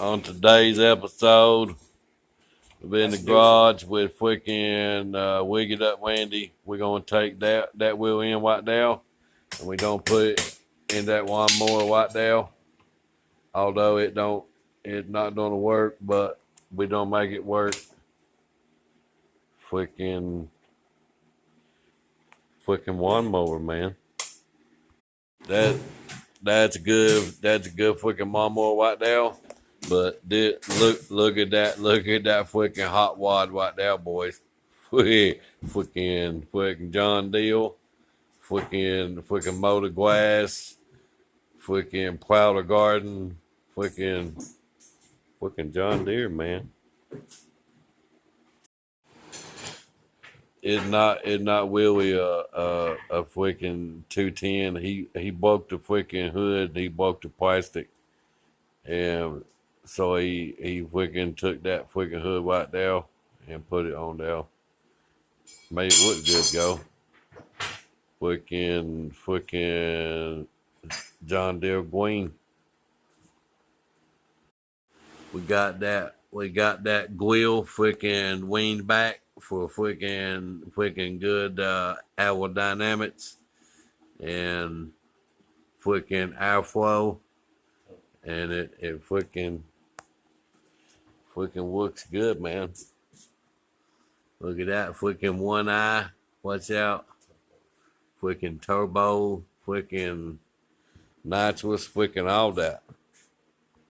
On today's episode, we'll be in the garage with Fwicken, Wig It Up Wendy. We're gonna take that wheel in right now, and we're gonna put it in that Wawn mower right now. Although it's not gonna work, but we don't make it work. Fwicken Wawn mower, man. That's a good Fwicken lawnmower right now. But look at that Fwicken Hotwod right there, boys. Fwicken John Deere, Fwicken mow the grass, Fwicken plow the garden, Fwicken John Deere, man. It's not really a Fwicken 210. He broke the Fwicken hood. He broke the plastic, and so he Fwicken took that Fwicken hood right there and put it on there. Made it look good, go. Fwicken John Deere Green. We got that grill Fwicken weaned back for Fwicken good aerodynamics and Fwicken airflow, and it Fwicken looks good, man. Look at that Fwicken one eye. Watch out. Fwicken turbo, Fwicken nitrous, Fwicken all that.